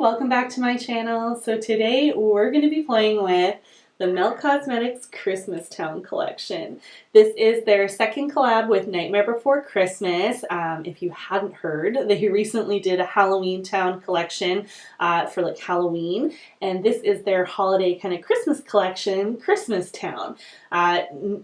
welcome back to my channel. So today we're going to be playing with the Melt Cosmetics Christmas Town collection. This is their second collab with Nightmare Before Christmas. If you hadn't heard, they recently did a Halloween Town collection for like Halloween, and this is their holiday kind of Christmas collection, Christmas Town.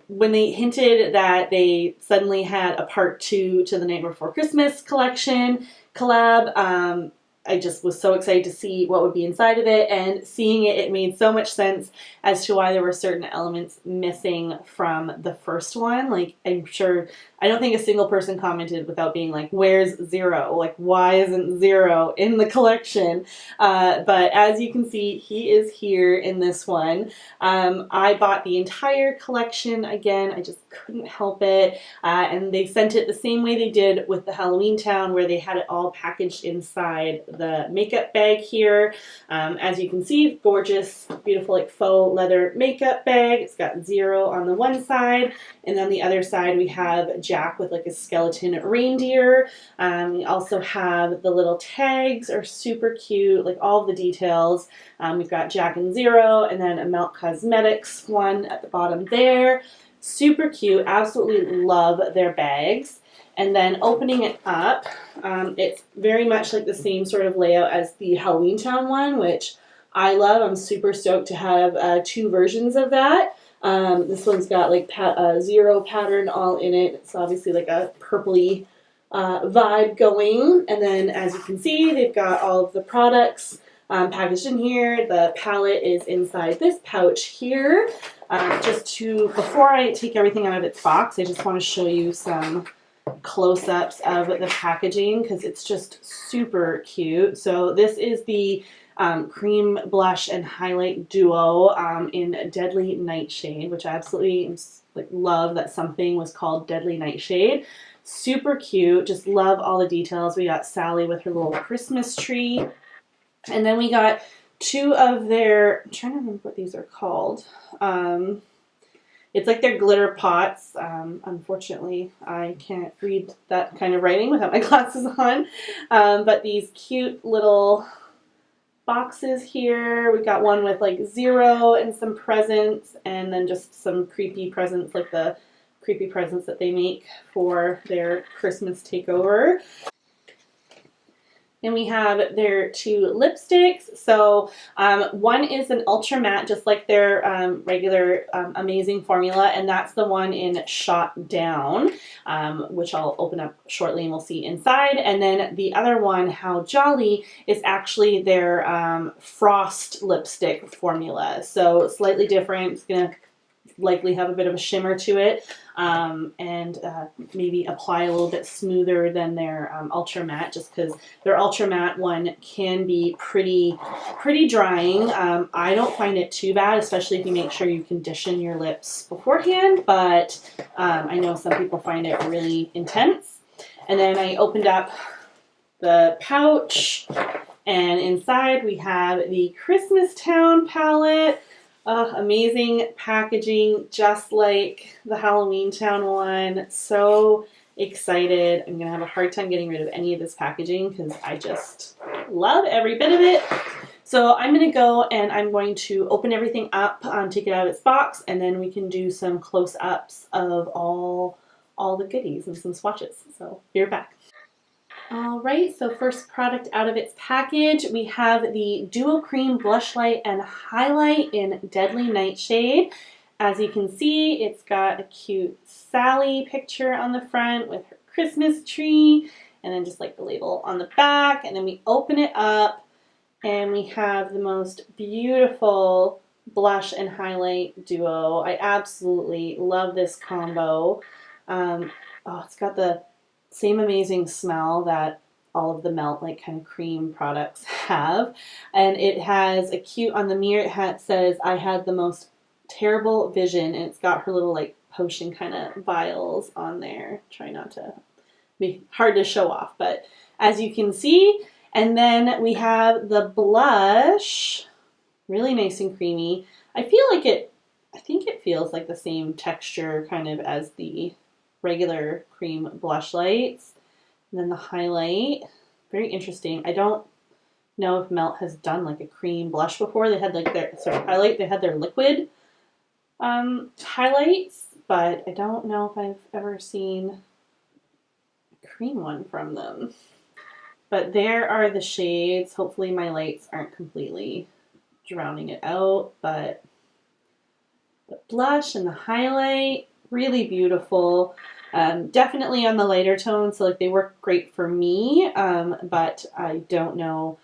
When they hinted that they suddenly had a part 2 to the Nightmare Before Christmas collection collab, I just was so excited to see what would be inside of it, and seeing it, it made so much sense as to why there were certain elements missing from the first one. Like, I'm sure, I don't think a single person commented without being like, where's Zero? Like, why isn't Zero in the collection? But as you can see, he is here in this one. I bought the entire collection again. I just couldn't help it. And they sent it the same way they did with the Halloween Town, where they had it all packaged inside the makeup bag here. As you can see, gorgeous, beautiful, like faux leather makeup bag. It's got Zero on the one side, and on the other side we have Jack with like a skeleton reindeer. We also have the little tags are super cute, like all the details. We've got Jack and Zero, and then a Melt Cosmetics one at the bottom there. Super cute. Absolutely love their bags. And then opening it up, it's very much like the same sort of layout as the Halloween Town one, which I love. I'm super stoked to have 2 versions of that. This one's got like Zero pattern all in it. It's obviously like a purpley vibe going. And then as you can see, they've got all of the products packaged in here. The palette is inside this pouch here. Before I take everything out of its box, I just want to show you some close-ups of the packaging because it's just super cute. So this is the cream blush and highlight duo in Deadly Nightshade, which I absolutely love that something was called Deadly Nightshade. Super cute. Just love all the details. We got Sally with her little Christmas tree, and then we got 2 of their, I'm trying to remember what these are called. It's like their glitter pots. Unfortunately, I can't read that kind of writing without my glasses on. But these cute little boxes here. We got one with like Zero and some presents, and then just some creepy presents, like the creepy presents that they make for their Christmas takeover. And we have their 2 lipsticks. So one is an ultra matte, just like their regular amazing formula, and that's the one in Shot Down, which I'll open up shortly and we'll see inside. And then the other one, How Jolly, is actually their Frost lipstick formula. So slightly different. It's gonna likely have a bit of a shimmer to it, and maybe apply a little bit smoother than their ultra matte, just because their ultra matte one can be pretty drying. I don't find it too bad, especially if you make sure you condition your lips beforehand, but I know some people find it really intense. And then I opened up the pouch, and inside we have the Christmas Town palette. Amazing packaging, just like the Halloween Town one. So excited. I'm gonna have a hard time getting rid of any of this packaging because I just love every bit of it. So I'm gonna go and I'm going to open everything up, take it out of its box, and then we can do some close-ups of all the goodies and some swatches. So be right back. Alright, so first product out of its package, we have the Duo Cream Blush Light and Highlight in Deadly Nightshade. As you can see, it's got a cute Sally picture on the front with her Christmas tree, and then just like the label on the back. And then we open it up, and we have the most beautiful blush and highlight duo. I absolutely love this combo. It's got the same amazing smell that all of the Melt like kind of cream products have, and it has a cute, on the mirror it says I had the most terrible vision, and it's got her little like potion kind of vials on there. Try not to be hard to show off, but as you can see. And then we have the blush, really nice and creamy. I think it feels like the same texture kind of as the regular cream blush lights. And then the highlight, very interesting. I don't know if Melt has done like a cream blush before. They had like their highlight. They had their liquid highlights, but I don't know if I've ever seen a cream one from them. But there are the shades. Hopefully my lights aren't completely drowning it out, but the blush and the highlight, really beautiful. Definitely on the lighter tone, so like they work great for me, but I don't know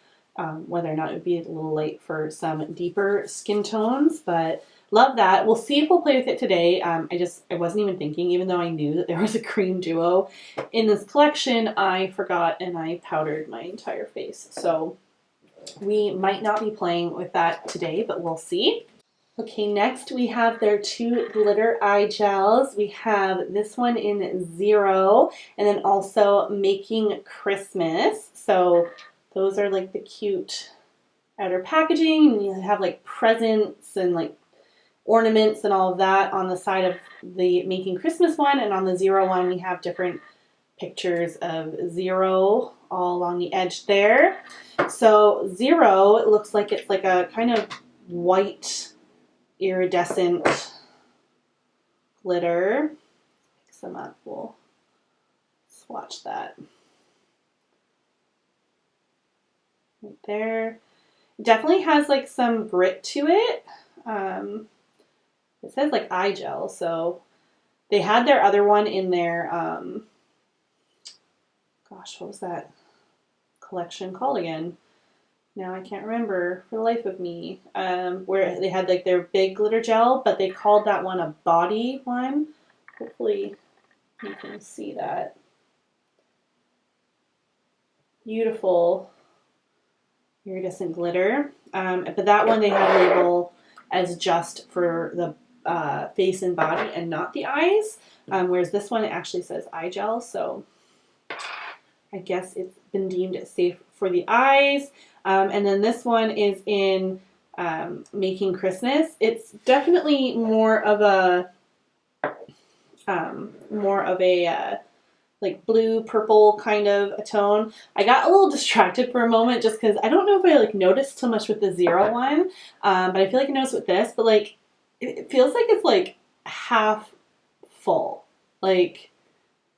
whether or not it would be a little light for some deeper skin tones, but love that. We'll see if we'll play with it today. I wasn't even thinking, even though I knew that there was a cream duo in this collection, I forgot and I powdered my entire face. So we might not be playing with that today, but we'll see. Okay, next we have their two glitter eye gels. We have this one in 0 and then also Making Christmas. So those are like the cute outer packaging, and you have like presents and like ornaments and all of that on the side of the Making Christmas one, and on the 0 one we have different pictures of 0 all along the edge there. So 0, it looks like it's like a kind of white iridescent glitter. Pick some up. We'll swatch that. Right there. Definitely has like some grit to it. It says like eye gel, so they had their other one in their gosh, what was that collection called again? Now I can't remember for the life of me. Where they had like their big glitter gel, but they called that one a body one. Hopefully you can see that. Beautiful iridescent glitter. But that one they had labeled as just for the face and body and not the eyes. Whereas this one, it actually says eye gel. So I guess it's been deemed safe for the eyes. And then this one is in Making Christmas. It's definitely more of a like blue purple kind of a tone. I got a little distracted for a moment just because I don't know if I like noticed so much with the 0 one, but I feel like I noticed with this. But like it feels like it's like half full. Like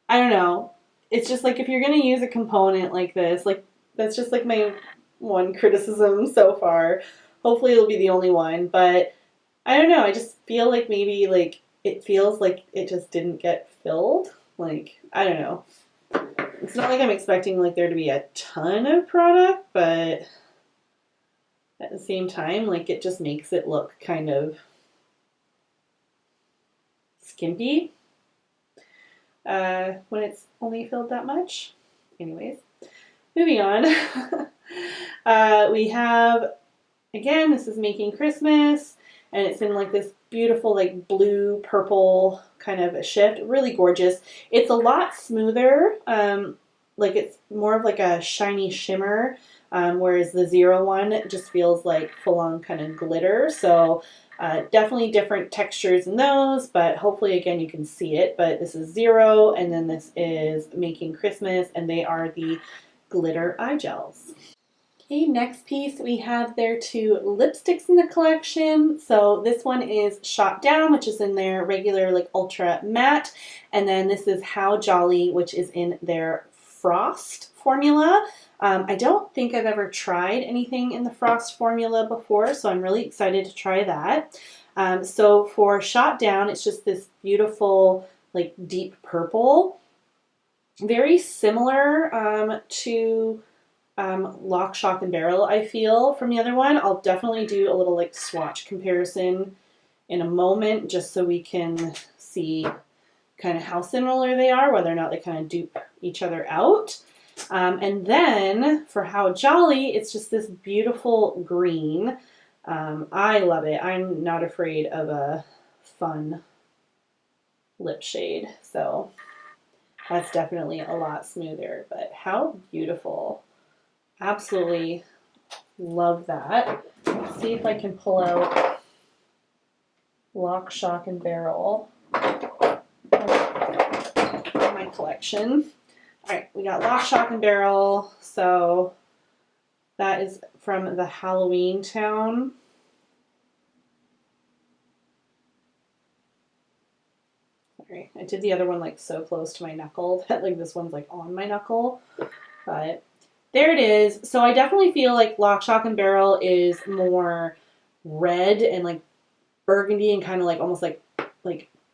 I don't know. It's just like if you're gonna use a component like this, like that's just like my one criticism so far. Hopefully it'll be the only one, but I don't know. I just feel like maybe like it feels like it just didn't get filled. Like, I don't know. It's not like I'm expecting like there to be a ton of product, but at the same time, like it just makes it look kind of skimpy when it's only filled that much. Anyways, moving on. We have, again, this is Making Christmas, and it's in like this beautiful like blue purple kind of a shift. Really gorgeous. It's a lot smoother. Like it's more of like a shiny shimmer, whereas the 0 one just feels like full on kind of glitter. So definitely different textures in those, but hopefully again you can see it. But this is 0 and then this is Making Christmas, and they are the glitter eye gels. Okay, next piece we have their two lipsticks in the collection. So this one is Shot Down, which is in their regular like ultra matte, and then this is How Jolly, which is in their Frost formula. I don't think I've ever tried anything in the Frost formula before, so I'm really excited to try that. So for Shot Down, it's just this beautiful like deep purple, very similar to Lock, Shock, and Barrel, I feel, from the other one. I'll definitely do a little like swatch comparison in a moment just so we can see kind of how similar they are, whether or not they kind of dupe each other out. And then for How Jolly, it's just this beautiful green. I love it. I'm not afraid of a fun lip shade, so that's definitely a lot smoother, but how beautiful. Absolutely love that. Let's see if I can pull out Lock, Shock, and Barrel in my collection. All right, we got Lock, Shock, and Barrel. So That is from the Halloween Town. Sorry, I did the other one like so close to my knuckle that like this one's like on my knuckle. But there it is. So I definitely feel like Lock, Shock, and Barrel is more red and like burgundy and kind of like almost like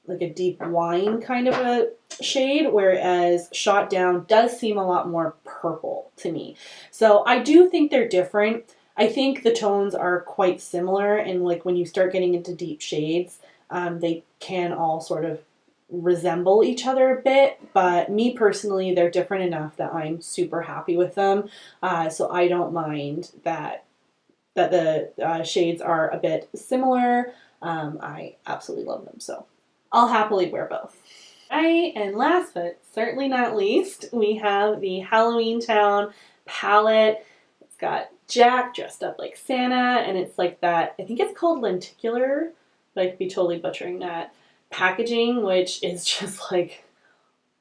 a deep wine kind of a shade, whereas Shot Down does seem a lot more purple to me. So I do think they're different. I think the tones are quite similar, and like when you start getting into deep shades, they can all sort of resemble each other a bit, but me personally, they're different enough that I'm super happy with them. So I don't mind that the shades are a bit similar. I absolutely love them, so I'll happily wear both. Right, and last but certainly not least, we have the Halloween Town palette. It's got Jack dressed up like Santa, and it's like that, I think it's called lenticular, but I could be totally butchering that, packaging, which is just like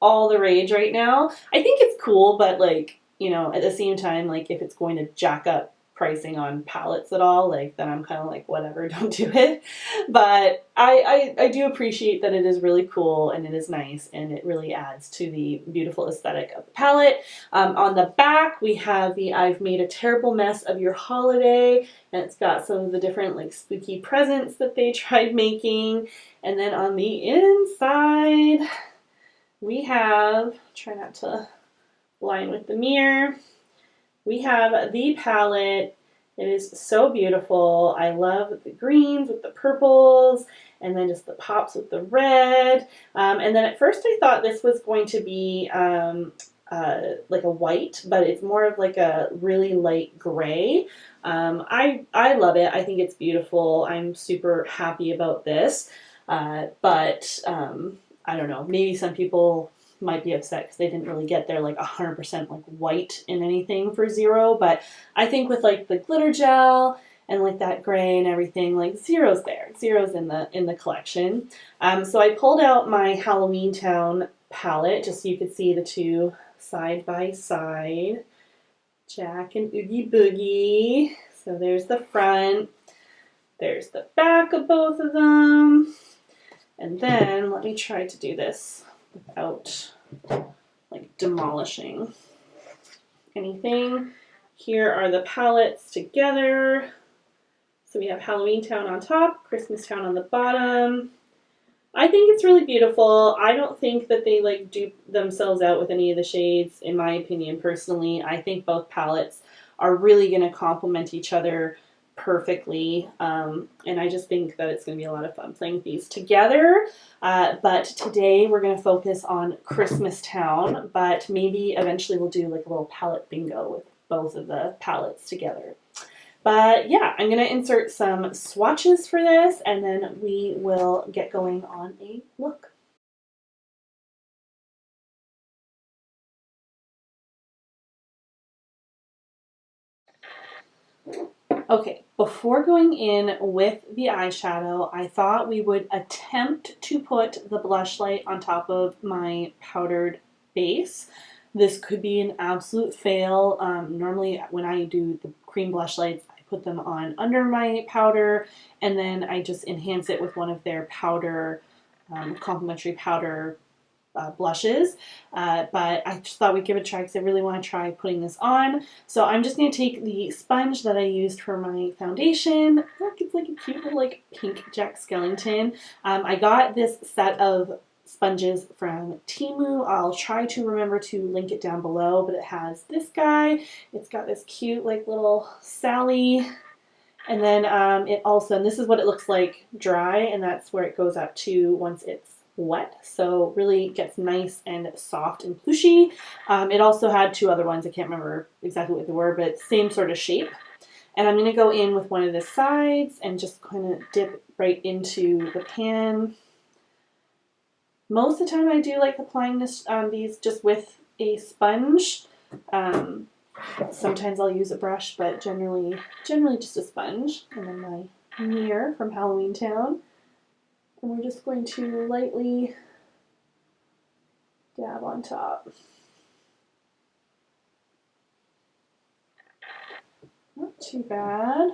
all the rage right now. I think it's cool, but like, you know, at the same time, like if it's going to jack up pricing on palettes at all, like then I'm kind of like, whatever, don't do it. But I do appreciate that it is really cool and it is nice and it really adds to the beautiful aesthetic of the palette. On the back, we have the I've made a terrible mess of your holiday, and it's got some of the different like spooky presents that they tried making. And then on the inside, we have, try not to line with the mirror, we have the palette. It is so beautiful. I love the greens with the purples and then just the pops with the red. And then at first I thought this was going to be like a white, but it's more of like a really light gray. I love it. I think it's beautiful. I'm super happy about this. But I don't know, maybe some people might be upset because they didn't really get their like 100% like white in anything for Zero, but I think with like the glitter gel and like that gray and everything, like Zero's there. Zero's in the collection. So I pulled out my Halloween Town palette just so you could see the two side by side. Jack and Oogie Boogie. So there's the front. There's the back of both of them. And then let me try to do this without like demolishing anything. Here are the palettes together. So we have Halloween Town on top, Christmas Town on the bottom. I think it's really beautiful. I don't think that they like dupe themselves out with any of the shades, in my opinion, personally. I think both palettes are really going to complement each other perfectly, and I just think that it's going to be a lot of fun playing these together. But today we're going to focus on Christmas Town, but maybe eventually we'll do like a little palette bingo with both of the palettes together. But yeah, I'm going to insert some swatches for this, and then we will get going on a look. Okay, before going in with the eyeshadow, I thought we would attempt to put the blush light on top of my powdered base. This could be an absolute fail. Normally when I do the cream blush lights, I put them on under my powder and then I just enhance it with one of their powder, complimentary powder blushes, but I just thought we'd give it a try because I really want to try putting this on. So I'm just going to take the sponge that I used for my foundation. Look, it's like a cute little like pink Jack Skellington. I got this set of sponges from Temu. I'll try to remember to link it down below, but it has this guy. It's got this cute like little Sally. And then it also, and this is what it looks like dry, and that's where it goes up to once it's wet, so really gets nice and soft and plushy. It also had two other ones, I can't remember exactly what they were, but same sort of shape. And I'm going to go in with one of the sides and just kind of dip right into the pan. Most of the time I do like applying this, these just with a sponge. Sometimes I'll use a brush, but generally just a sponge. And then my mirror from Halloween Town. And we're just going to lightly dab on top. Not too bad.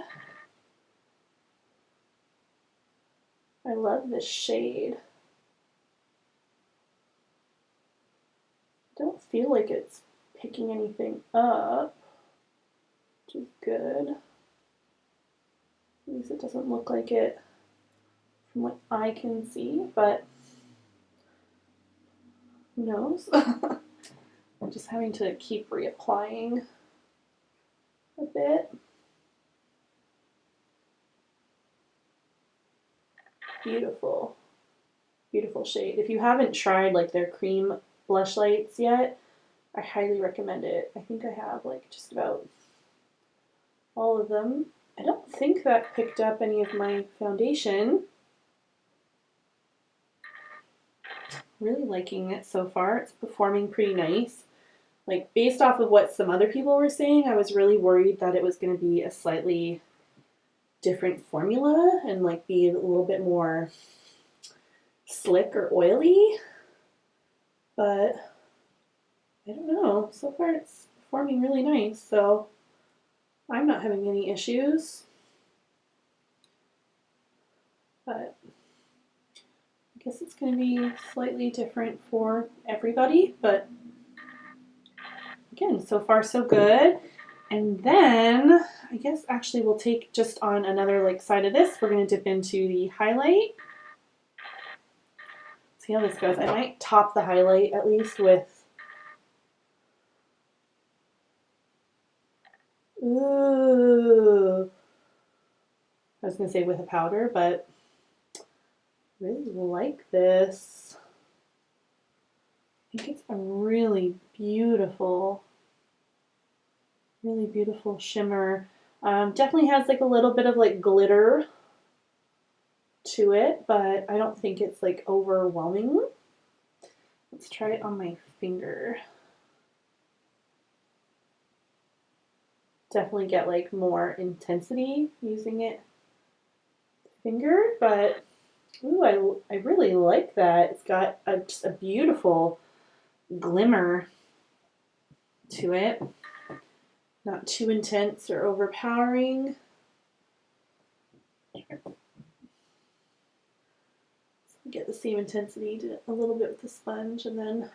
I love this shade. I don't feel like it's picking anything up, which is good. At least it doesn't look like it from what I can see, but who knows? I'm just having to keep reapplying a bit. Beautiful, beautiful shade. If you haven't tried like their cream blush lights yet, I highly recommend it. I think I have like just about all of them. I don't think that picked up any of my foundation. Really liking it so far. It's performing pretty nice. Like based off of what some other people were saying, I was really worried that it was going to be a slightly different formula and like be a little bit more slick or oily, but I don't know. So far it's performing really nice, so I'm not having any issues. But I guess it's going to be slightly different for everybody, but again, so far so good. And then I guess actually we'll take just on another like side of this, we're going to dip into the highlight. See how this goes. I might top the highlight at least with, ooh, I was going to say with a powder, but I really like this. I think it's a really beautiful shimmer. Definitely has like a little bit of like glitter to it, but I don't think it's like overwhelming. Let's try it on my finger. Definitely get like more intensity using it finger, but ooh, I really like that. It's got just a beautiful glimmer to it. Not too intense or overpowering. Get the same intensity, did it a little bit with the sponge and then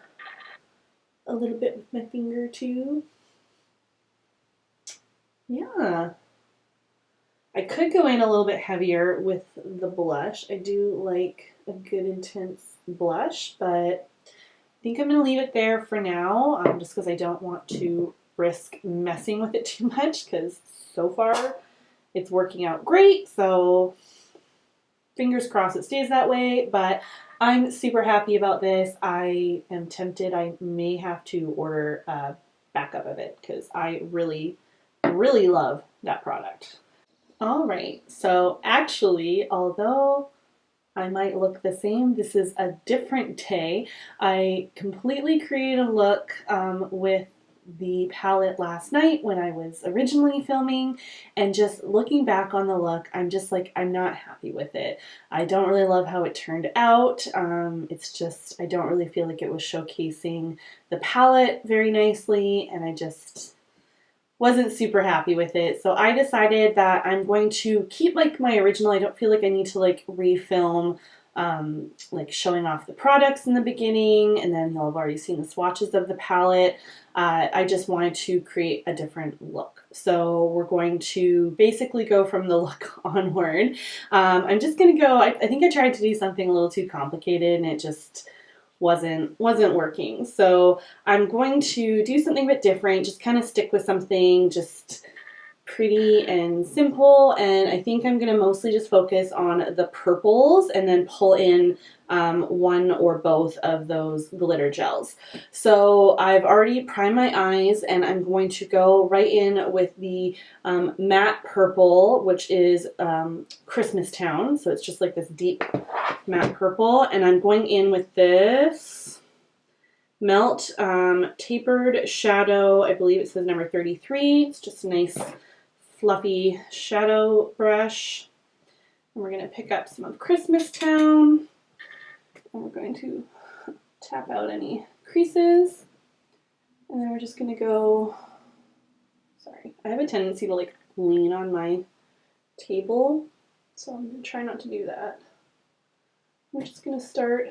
a little bit with my finger too. Yeah. I could go in a little bit heavier with the blush. I do like a good intense blush, but I think I'm going to leave it there for now, just because I don't want to risk messing with it too much, because so far it's working out great, so fingers crossed it stays that way, but I'm super happy about this. I am tempted. I may have to order a backup of it because I really, really love that product. All right, so actually, although I might look the same, this is a different day. I completely created a look with the palette last night when I was originally filming, and just looking back on the look, I'm just like, I'm not happy with it. I don't really love how it turned out. It's just, I don't really feel like it was showcasing the palette very nicely, and I just wasn't super happy with it. So I decided that I'm going to keep like my original. I don't feel like I need to like refilm like showing off the products in the beginning, and then you'll have already seen the swatches of the palette. I just wanted to create a different look. So we're going to basically go from the look onward. I'm just going to go, I think I tried to do something a little too complicated and it just wasn't working. So I'm going to do something a bit different, just kind of stick with something just pretty and simple, and I think I'm going to mostly just focus on the purples and then pull in one or both of those glitter gels. So I've already primed my eyes, and I'm going to go right in with the matte purple, which is Christmas Town. So it's just like this deep matte purple, and I'm going in with this Melt Tapered Shadow. I believe it says number 33. It's just a nice fluffy shadow brush. And we're going to pick up some of Christmas Town, and we're going to tap out any creases, and then we're just going to go, sorry, I have a tendency to like lean on my table, so I'm going to try not to do that. I'm just going to start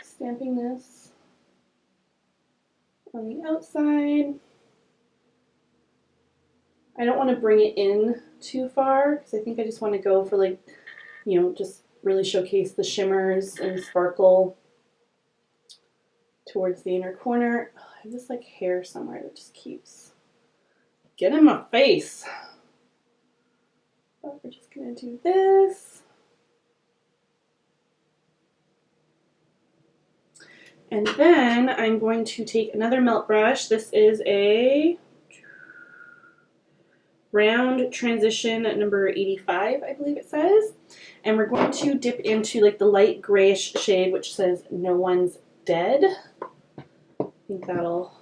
stamping this on the outside. I don't want to bring it in too far because I think I just want to go for, like, you know, just really showcase the shimmers and sparkle towards the inner corner. Oh, I have this like hair somewhere that just keeps getting in my face. But we're just going to do this. And then I'm going to take another melt brush. This is a round transition number 85, I believe it says. And we're going to dip into like the light grayish shade, which says No One's Dead. I think that'll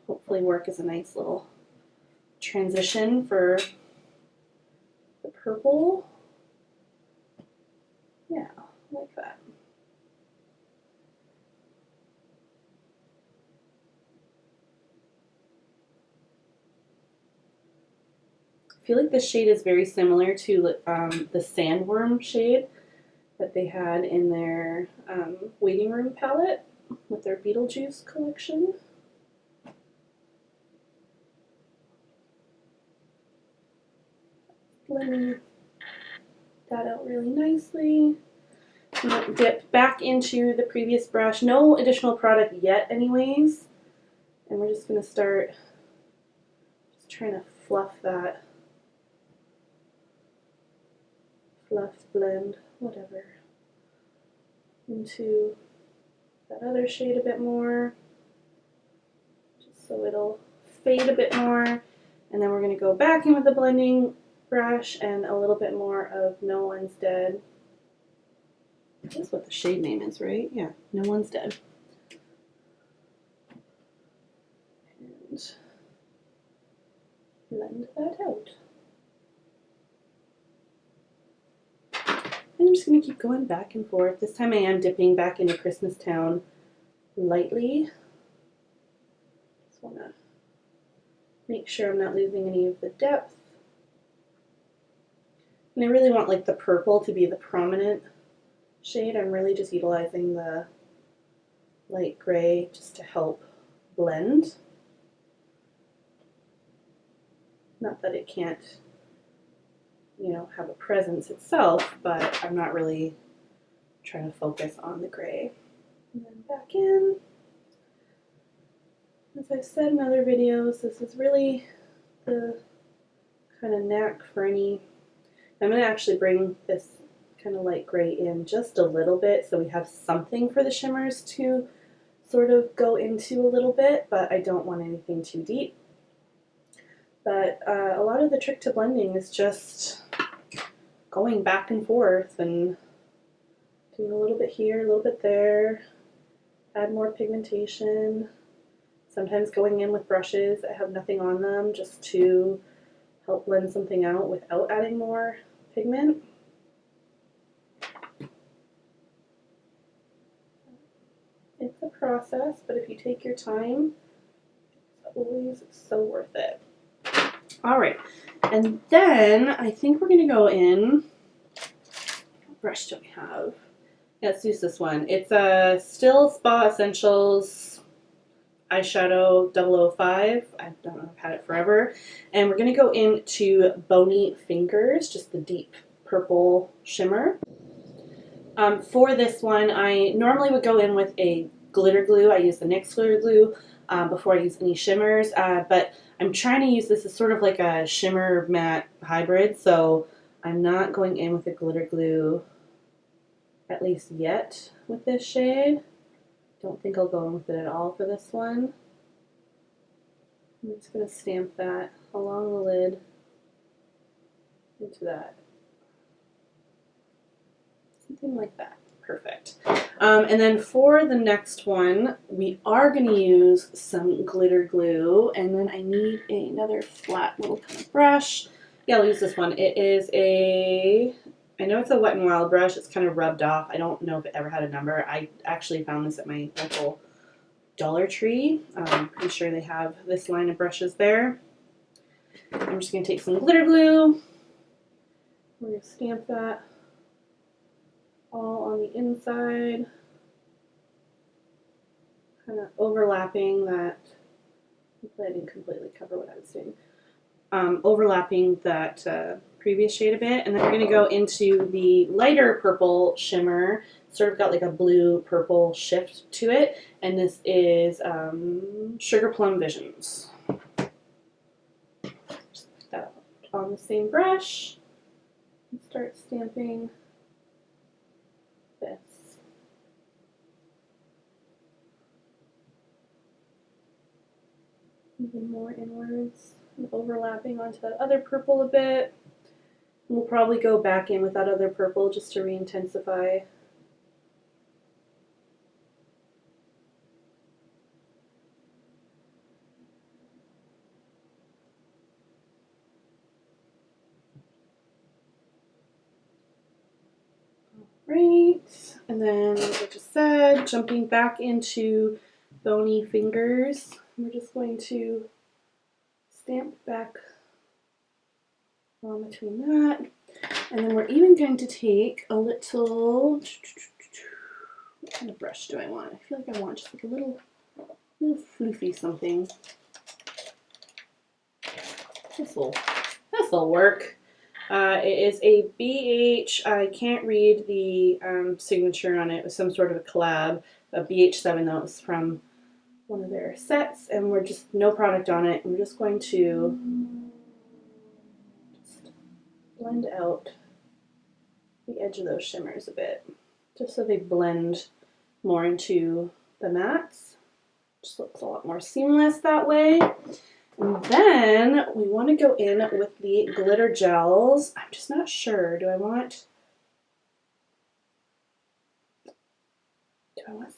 hopefully work as a nice little transition for the purple. Yeah, like that. I feel like this shade is very similar to the Sandworm shade that they had in their waiting room palette with their Beetlejuice collection. Blending that out really nicely. Dip back into the previous brush. No additional product yet anyways. And we're just going to start just trying to fluff that. Fluff, blend, whatever, into that other shade a bit more, just so it'll fade a bit more. And then we're going to go back in with the blending brush and a little bit more of No One's Dead. That's what the shade name is, right? Yeah, No One's Dead. And blend that out. I'm just going to keep going back and forth. This time I am dipping back into Christmas Town lightly. Just want to make sure I'm not losing any of the depth. And I really want like the purple to be the prominent shade. I'm really just utilizing the light gray just to help blend. Not that it can't, you know, have a presence itself, but I'm not really trying to focus on the gray. And then back in. As I've said in other videos, this is really the kind of knack for any. I'm going to actually bring this kind of light gray in just a little bit so we have something for the shimmers to sort of go into a little bit, but I don't want anything too deep. But a lot of the trick to blending is just going back and forth and doing a little bit here, a little bit there, add more pigmentation, sometimes going in with brushes that have nothing on them just to help blend something out without adding more pigment. It's a process, but if you take your time, it's always so worth it. All right, and then I think we're going to go in. What brush do we have? Yeah, let's use this one. It's a Still Spa Essentials eyeshadow 005. I don't know, I've had it forever. And we're going to go into Bony Fingers, just the deep purple shimmer. For this one, I normally would go in with a glitter glue. I use the NYX glitter glue before I use any shimmers, but I'm trying to use this as sort of like a shimmer matte hybrid, so I'm not going in with a glitter glue, at least yet, with this shade. Don't think I'll go in with it at all for this one. I'm just going to stamp that along the lid into that. Something like that. Perfect. And then for the next one, we are going to use some glitter glue, and then I need another flat little kind of brush. Yeah, I'll use this one. It is a, I know it's a Wet n Wild brush. It's kind of rubbed off. I don't know if it ever had a number. I actually found this at my local Dollar Tree. I'm pretty sure they have this line of brushes there. I'm just going to take some glitter glue. We're going to stamp that all on the inside, kind of overlapping that. Hopefully I didn't completely cover what I was doing. Overlapping that previous shade a bit, and then we're going to go into the lighter purple shimmer. Sort of got like a blue purple shift to it, and this is Sugar Plum Visions. Just put that on the same brush and start stamping this. Even more inwards and overlapping onto that other purple a bit. We'll probably go back in with that other purple just to re-intensify. Right, and then like I just said, jumping back into Bony Fingers, we're just going to stamp back on between that, and then we're even going to take a little, what kind of brush do I want? I feel like I want just like a little floofy something. This'll work. It is a BH, I can't read the signature on it. It was some sort of a collab, a BH7 though. It was from one of their sets, and we're just, no product on it. We're just going to just blend out the edge of those shimmers a bit, just so they blend more into the mats. Just looks a lot more seamless that way. And then we want to go in with the glitter gels. I'm just not sure. Do I want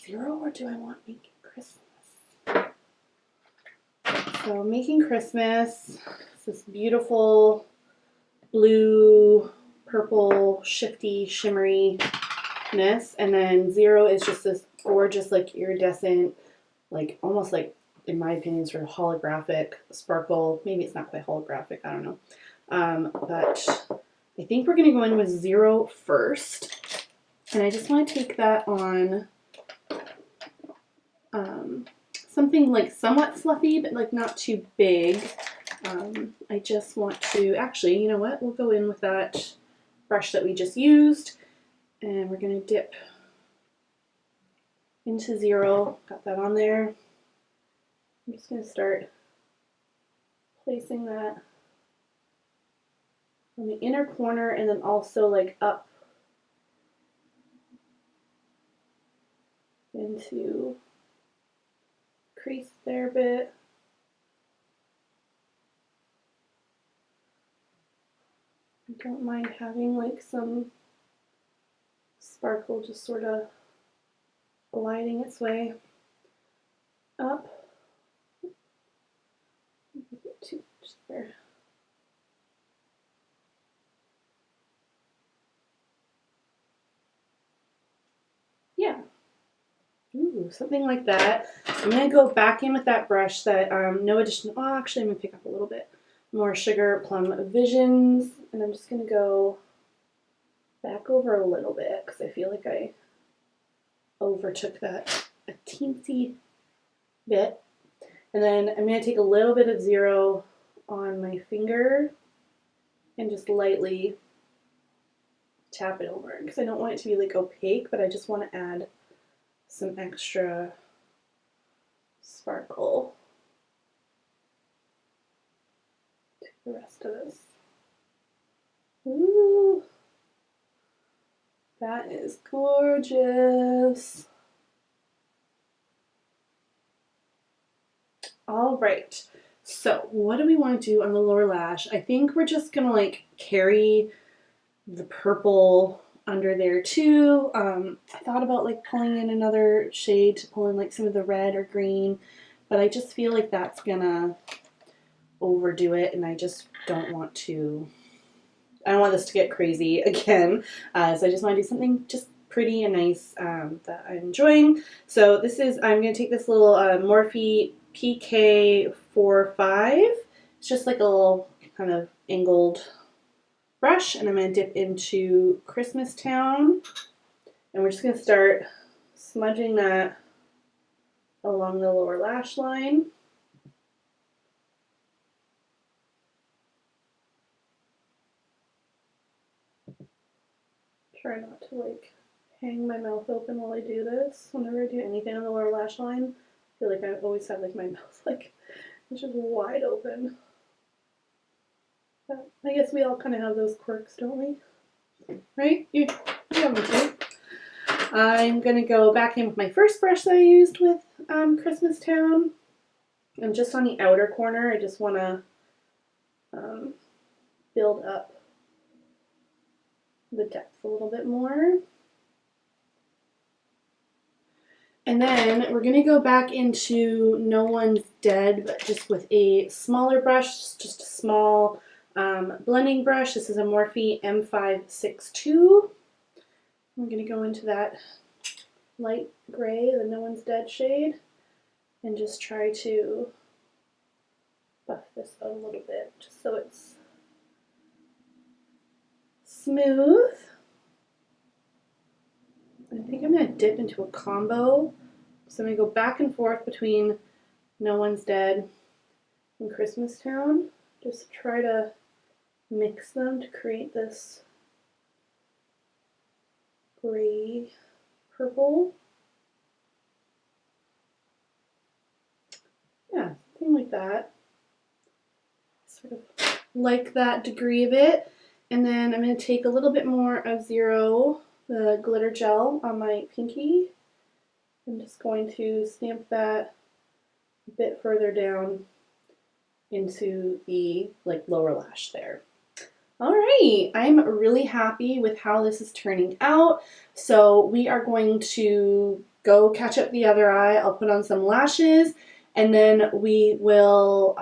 0 or do I want Making Christmas? So Making Christmas, it's this beautiful blue, purple, shifty, shimmeriness. And then 0 is just this gorgeous, like iridescent, like almost like, in my opinion, sort of holographic sparkle. Maybe it's not quite holographic, I don't know. But I think we're going to go in with 0 first. And I just want to take that on something like somewhat fluffy, but like not too big. I just want to, actually, you know what? We'll go in with that brush that we just used. And we're going to dip into 0. Got that on there. I'm just going to start placing that on the inner corner and then also like up into crease there a bit. I don't mind having like some sparkle just sort of gliding its way up. Just there. Yeah. Ooh, something like that. I'm going to go back in with that brush that no additional, oh, actually I'm going to pick up a little bit more Sugar Plum Visions, and I'm just going to go back over a little bit because I feel like I overtook that a teensy bit. And then I'm going to take a little bit of 0 on my finger and just lightly tap it over because I don't want it to be like opaque, but I just want to add some extra sparkle to the rest of this. Ooh, that is gorgeous. All right, so what do we want to do on the lower lash? I think we're just gonna like carry the purple under there too. I thought about like pulling in another shade to pull in like some of the red or green, but I just feel like that's gonna overdo it, and I just don't want to. I don't want this to get crazy again, so I just want to do something just pretty and nice that I'm enjoying. So this is, I'm going to take this little Morphe PK45 It's just like a little kind of angled brush, and I'm going to dip into Christmas Town, and we're just going to start smudging that along the lower lash line. Try not to like hang my mouth open while I do this. Whenever I do anything on the lower lash line, I feel like I always have like my mouth like it's just wide open. But I guess we all kind of have those quirks, don't we? Right? You have them too. I'm going to go back in with my first brush that I used with Christmas Town. And just on the outer corner, I just want to build up the depth a little bit more. And then we're going to go back into No One's Dead, but just with a smaller brush, just a small blending brush. This is a Morphe M562. I'm going to go into that light gray, the No One's Dead shade, and just try to buff this out a little bit, just so it's smooth. I think I'm going to dip into a combo. So I'm going to go back and forth between No One's Dead and Christmas Town. Just try to mix them to create this gray purple. Yeah, something like that. Sort of like that degree of it. And then I'm going to take a little bit more of Zero, the glitter gel, on my pinky. I'm just going to stamp that a bit further down into the lower lash there. All right, I'm really happy with how this is turning out. So we are going to go catch up the other eye. I'll put on some lashes, and then we will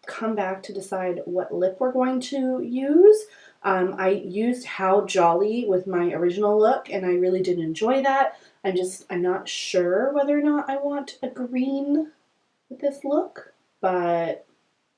come back to decide what lip we're going to use. I used How Jolly with my original look, and I really did enjoy that. I'm not sure whether or not I want a green with this look, but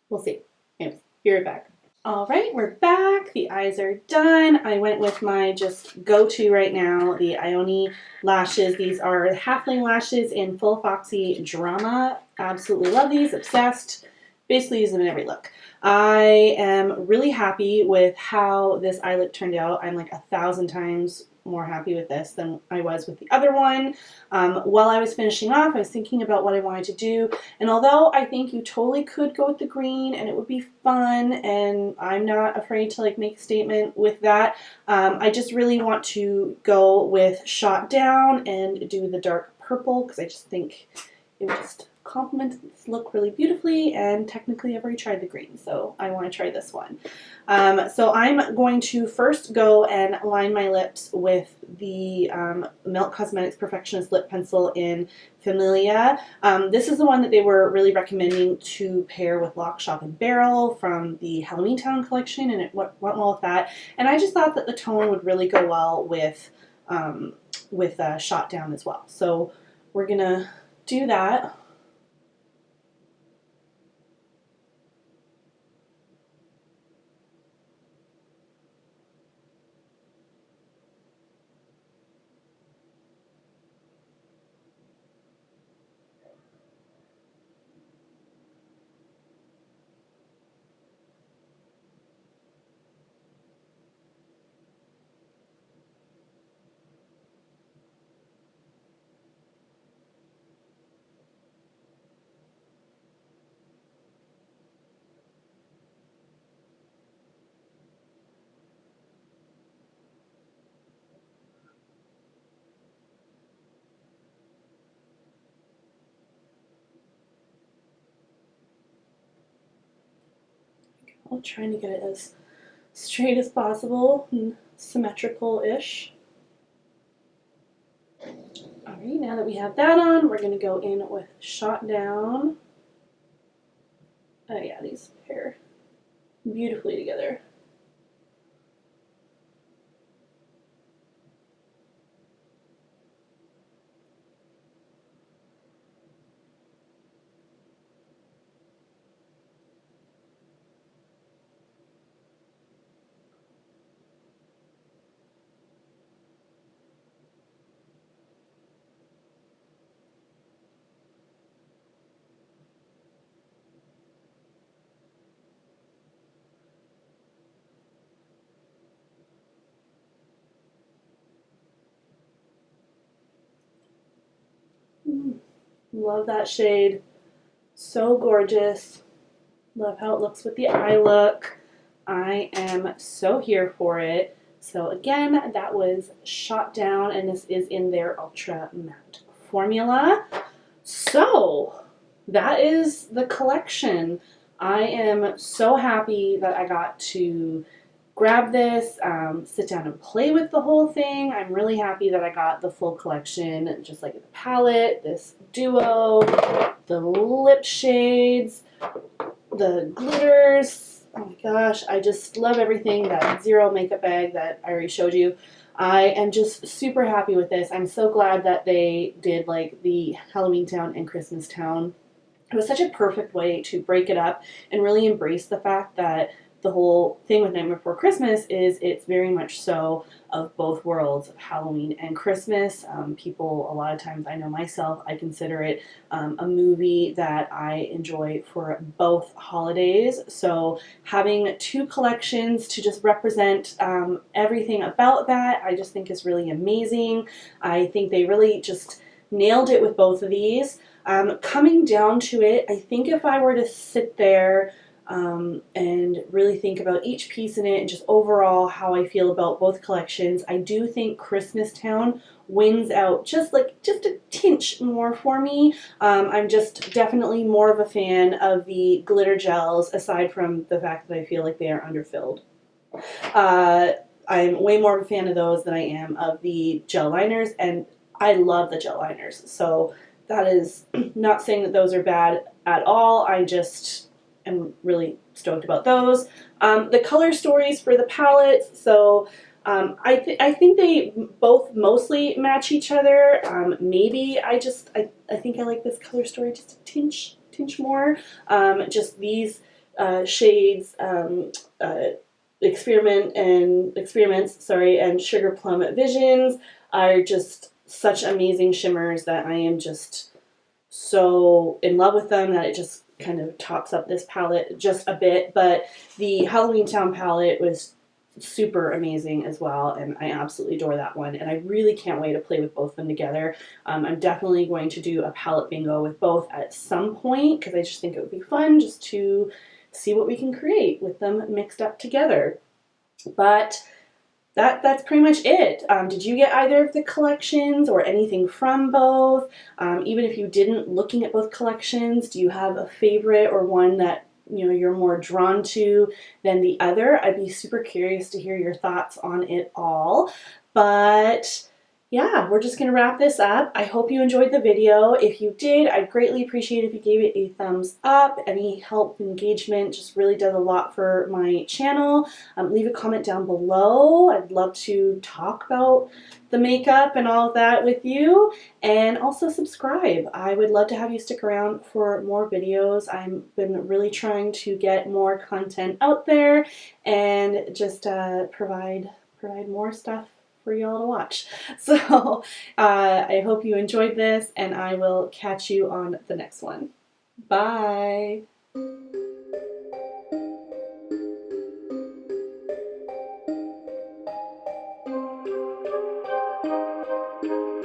we'll see. Anyways, be right back. All right, we're back. The eyes are done. I went with my just go-to right now, the Ioni lashes. These are halfling lashes in Full Foxy Drama. Absolutely love these, obsessed. Basically use them in every look. I am really happy with how this eye look turned out. I'm like 1,000 times more happy with this than I was with the other one. While I was finishing off, I was thinking about what I wanted to do, and although I think you totally could go with the green and it would be fun, and I'm not afraid to make a statement with that, I just really want to go with Shot Down and do the dark purple because I just think it would just complement this look really beautifully, and technically I've already tried the green, so I want to try this one. So I'm going to first go and line my lips with the Milk Cosmetics Perfectionist Lip Pencil in Familia. This is the one that they were really recommending to pair with Lock, Shop, and Barrel from the Halloween Town collection, and it went well with that. And I just thought that the tone would really go well with Shot Down as well. So we're going to do that. I'm trying to get it as straight as possible and symmetrical-ish. Alright, now that we have that on, we're going to go in with Shot Down. Oh yeah, these pair beautifully together. Love that shade. So gorgeous. Love how it looks with the eye look. I am so here for it. So again, that was Shot Down, and this is in their Ultra Matte formula. So that is the collection. I am so happy that I got to grab this, sit down and play with the whole thing. I'm really happy that I got the full collection, just like the palette, this duo, the lip shades, the glitters. Oh my gosh, I just love everything. That zero makeup bag that I already showed you. I am just super happy with this. I'm so glad that they did like the Halloween Town and Christmas Town. It was such a perfect way to break it up and really embrace the fact that the whole thing with Nightmare Before Christmas is it's very much so of both worlds, of Halloween and Christmas. People, a lot of times, I know myself, I consider it a movie that I enjoy for both holidays. So having two collections to just represent everything about that, I just think is really amazing. I think they really just nailed it with both of these. Coming down to it, I think if I were to sit there and really think about each piece in it and just overall how I feel about both collections, I do think Christmas Town wins out just a tinch more for me. I'm just definitely more of a fan of the glitter gels, aside from the fact that I feel like they are underfilled. I'm way more of a fan of those than I am of the gel liners, and I love the gel liners. So that is not saying that those are bad at all. I just am really stoked about those. The color stories for the palettes. So I think they both mostly match each other. Maybe I think I like this color story just a tinch more. Just these shades, experiments, and Sugar Plum Visions are just such amazing shimmers that I am just so in love with them that it just kind of tops up this palette just a bit. But the Halloween Town palette was super amazing as well, and I absolutely adore that one, and I really can't wait to play with both of them together. I'm definitely going to do a palette bingo with both at some point because I just think it would be fun just to see what we can create with them mixed up together. But that's pretty much it. Did you get either of the collections or anything from both? Even if you didn't, looking at both collections, do you have a favorite or one that you're more drawn to than the other? I'd be super curious to hear your thoughts on it all. But yeah, we're just going to wrap this up. I hope you enjoyed the video. If you did, I'd greatly appreciate if you gave it a thumbs up. Any help, engagement just really does a lot for my channel. Leave a comment down below. I'd love to talk about the makeup and all of that with you. And also subscribe. I would love to have you stick around for more videos. I've been really trying to get more content out there and just provide more stuff for y'all to watch. So I hope you enjoyed this, and I will catch you on the next one. Bye.